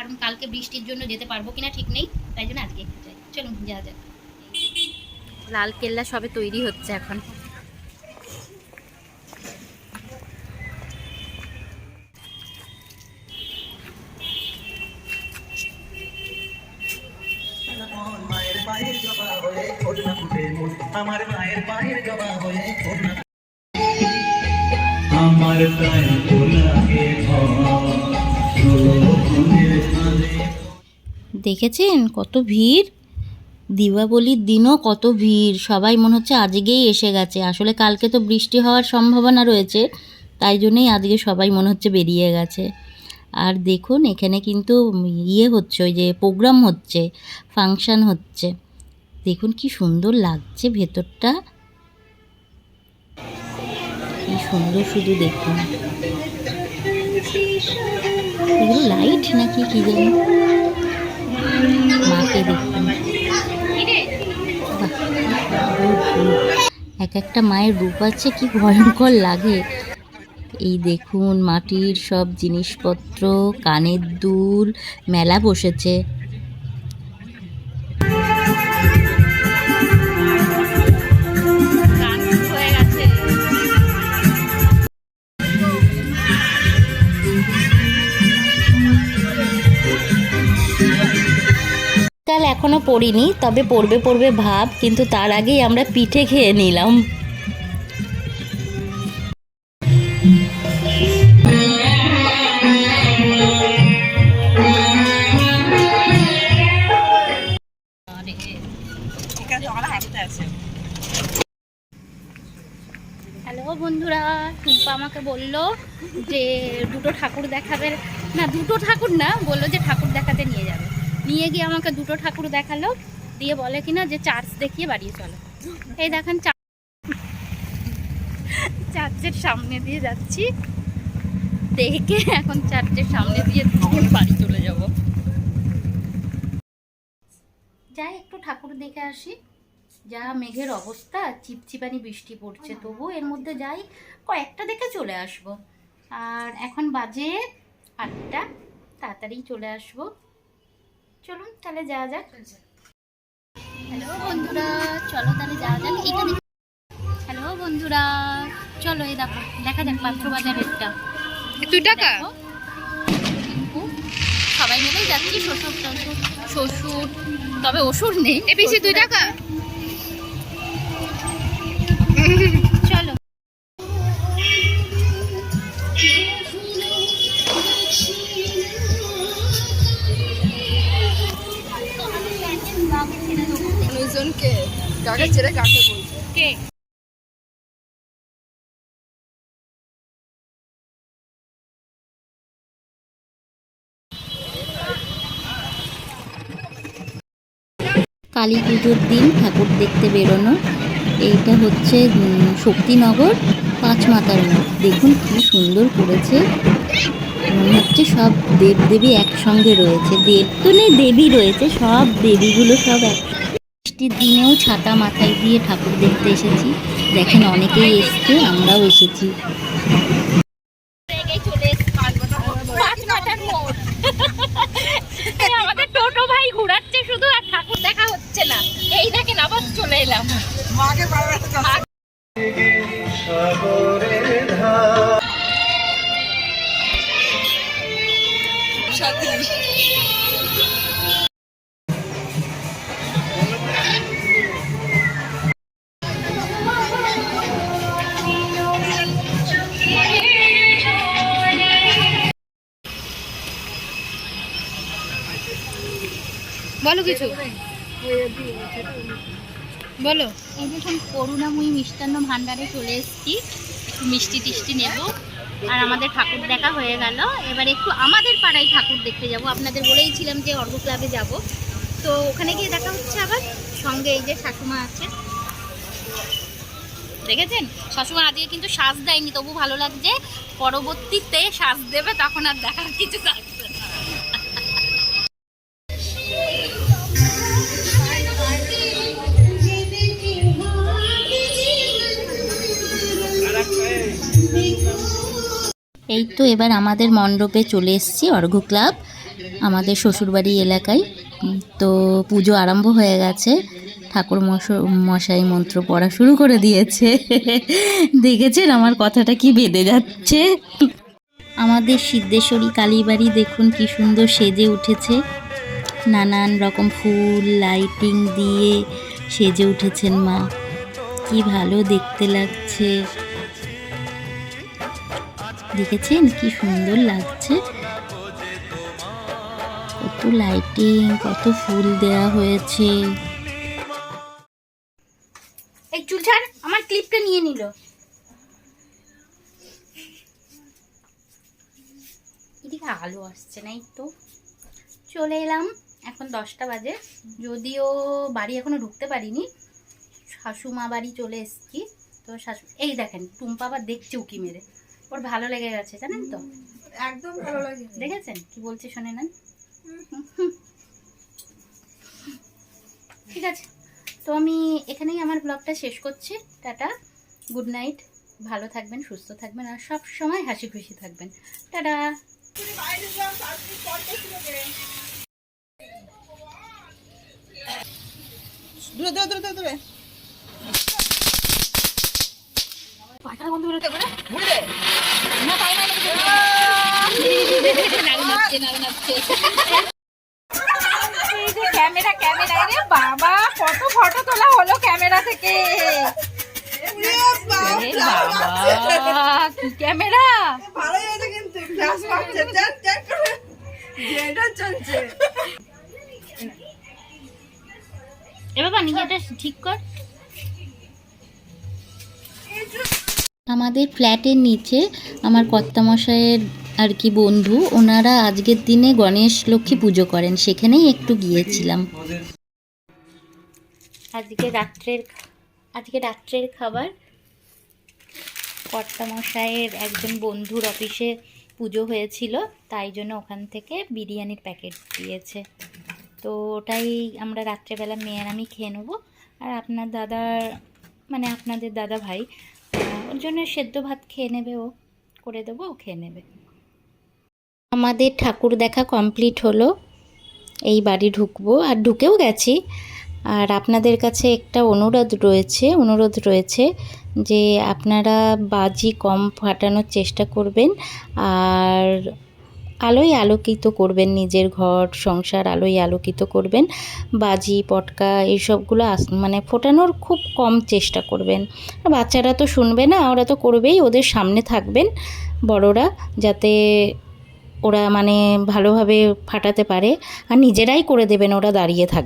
কারণ কালকে বৃষ্টির জন্য যেতে পারবো কিনা ঠিক নেই, তাই জন্য আজকে একটু যাই। চলুন যা যাক। লাল কেল্লা সবে তৈরি হচ্ছে এখন। মায়ের পায়ের জবা হয়ে ছোট না ফুটে মন, আমার মায়ের পায়ের জবা হয়ে ছোট না, আমার প্রায় লাগে দেখেছেন কত ভিড়, দীপাবলির দিনও কত ভিড়, সবাই মনে হচ্ছে আজকেই এসে গেছে। আসলে কালকে তো বৃষ্টি হওয়ার সম্ভাবনা রয়েছে, তাই জন্যই আজকে সবাই মনে হচ্ছে বেরিয়ে গেছে। আর দেখুন এখানে কিন্তু হচ্ছে, ওই যে প্রোগ্রাম হচ্ছে, ফাংশান হচ্ছে। দেখুন কি সুন্দর লাগছে ভেতরটা, কি সুন্দর, শুধু দেখুন। এগুলো লাইট নাকি কি জানি, মাকে দেখুন। এক একটা মায়ের রূপ আছে, কি ভয়ঙ্কর লাগে। এই দেখুন মাটির সব জিনিসপত্র, কানের দুল, মেলা বসেছে। কাল এখনো পড়িনি, তবে পড়বে ভাব, কিন্তু তার আগেই আমরা পিঠে খেয়ে নিলাম। হ্যালো বন্ধুরা, টুম্পা আমাকে বললো যে দুটো ঠাকুর দেখাবে, না দুটো ঠাকুর না, বললো যে ঠাকুর দেখাতে নিয়ে যাবে। নিয়ে গিয়ে আমাকে দুটো ঠাকুর দেখালো, দিয়ে বলে কিনা যে চার্চ দেখিয়ে বাড়িয়ে চলো। এই দেখেন চার্চের সামনে দিয়ে যাচ্ছি, দেখে এখন চার্চের সামনে দিয়ে বাড়ি চলে যাব। যাই একটু ঠাকুর দেখে আসি। যা মেঘের অবস্থা, চিপচিপানি বৃষ্টি পড়ছে, তবু এর মধ্যে যাই কয়েকটা দেখে চলে আসব। আর এখন বাজে 8টা, তাড়াতাড়ি চলে আসব। চলুন তাহলে যাওয়া যাক। হ্যালো বন্ধুরা, চলো তাহলে যাওয়া যাক। এইটা দেখো, হ্যালো বন্ধুরা চলো, এই দেখো দেখা যাক পাত্র বাজারেরটা 2 টাকা। সবাই মিলেই যাচ্ছি, শ্বশুর তবে অসুর নেই, এ বেশি 2 টাকা। চলো মানুষজনকে কাকে ছেড়ে কাকে বলছে কে কালী পুজোর দিন ঠাকুর দেখতে বেরোনো। এইটা হচ্ছে শক্তিনগর 5 মাতার মঠ। দেখুন কি সুন্দর করেছে, মনে হচ্ছে সব দেবদেবী একসঙ্গে রয়েছে। দেব তো নেই, দেবী রয়েছে, সব দেবীগুলো সব এক। বৃষ্টির দিনেও ছাতা মাথায় দিয়ে ঠাকুর দেখতে এসেছি। দেখেন অনেকেই এসছে, আমরাও এসেছি। আমাদের টোটো ভাই ঘুরাচ্ছে শুধু, আর ঠাকুর দেখা হচ্ছে না। এই দেখেন আবার চলে এলাম। বলো কিছু, বলো। এই দেখুন করুণাময়ী মিষ্টান্ন ভান্ডারে চলে এসেছি, একটু মিষ্টি টিষ্টি নেব। আর আমাদের ঠাকুর দেখা হয়ে গেল, এবার একটু আমাদের পাড়ায় ঠাকুর দেখতে যাব। আপনাদের বলেইছিলাম যে অর্ঘ ক্লাবে যাব, তো ওখানে গিয়ে দেখা হচ্ছে আবার। সঙ্গে এই যে শাশুমা আছে, দেখেছেন শাশুমা আজকে কিন্তু সাজ দেয়নি, তবু ভালো লাগছে। পরবর্তীতে সাজ দেবে, তখন আর দেখার কিছু থাকবে না। এই তো এবার আমাদের মণ্ডপে চলে এসেছি, অর্ঘ ক্লাব। আমাদের শ্বশুরবাড়ি এলাকায়। তো পুজো আরম্ভ হয়ে গেছে, ঠাকুর মশাই মন্ত্র পড়া শুরু করে দিয়েছে। দেখেছেন আমার কথাটা কি বেঁধে যাচ্ছে। আমাদের সিদ্ধেশ্বরী কালীবাড়ি দেখুন কি সুন্দর সেজে উঠেছে, নানান রকম ফুল লাইটিং দিয়ে সেজে উঠেছেন মা, কি ভালো দেখতে লাগছে। দেখেছেন কি সুন্দর লাগছে, কত লাইটিং, কত ফুল দেয়া হয়েছে। এই চুল ছাড়, আমার ক্লিপটা নিয়ে নিল। এদিকে আলো আসছে না, এই তো চলে এলাম। এখন 10টা বাজে, যদিও বাড়ি এখনো ঢুকতে পারিনি, শাশুমা বাড়ি চলে এসেছি। তো এই দেখেন টুম্পা আবার দেখছে উকি মেরে, ওর ভালো লেগে গেছে জানেন তো, একদম ভালো লাগে। দেখেছেন কি বলছে শুনে নেন। ঠিক আছে, তো আমি এখানেই আমার ব্লগটা শেষ করছি। টাটা, গুড নাইট, ভালো থাকবেন, সুস্থ থাকবেন, আর সব সময় হাসি খুশি থাকবেন। টাটা। দূরে দূরে দূরে দূরে পায়খানা বন্ধ করে দেবে ঘুরে না পায়খানা ক্যামেরা ক্যামেরা রে বাবা, কত ফটো তোলা হলো ক্যামেরা থেকে। কি ক্যামেরা ভালো হয়েছে কিন্তু ক্লাস মারছে যেটা চলছে। এ বাবা নিজেটা ঠিক কর। আমাদের ফ্ল্যাটের নিচে আমার কর্তামশাইয়ের আর কি বন্ধু, ওনারা আজকের দিনে গণেশ লক্ষ্মী পুজো করেন, সেখানেই একটু গিয়েছিলাম। আজকে রাত্রের খাবার কর্তামশাইয়ের একজন বন্ধুর অফিসে পুজো হয়েছিল, তাই জন্য ওখান থেকে বিরিয়ানির প্যাকেট দিয়েছে। তো ওটাই আমরা রাত্রেবেলা মেয়ে আর আমি খেয়ে নেবো। আর আপনাদের দাদা ভাই ওর জন্য সেদ্ধ ভাত খেয়ে নেবে, ও করে দেবো, ও খেয়ে নেবে। আমাদের ঠাকুর দেখা কমপ্লিট হলো, এই বাড়ি ঢুকবো, আর ঢুকেও গেছি। আর আপনাদের কাছে একটা অনুরোধ রয়েছে যে আপনারা বাজি কম ফাটানোর চেষ্টা করবেন, আর আলোয় আলোকিত করবেন, নিজের ঘর সংসার আলোয় আলোকিত করবেন। বাজি পটকা এইসবগুলো মানে ফোটানোর খুব কম চেষ্টা করবেন। আর বাচ্চারা তো শুনবে না, ওরা তো করবেই, ওদের সামনে থাকবেন বড়রা, যাতে ওরা মানে ভালোভাবে ফাটাতে পারে, আর নিজেরাই করে দেবেন, ওরা দাঁড়িয়ে থাক।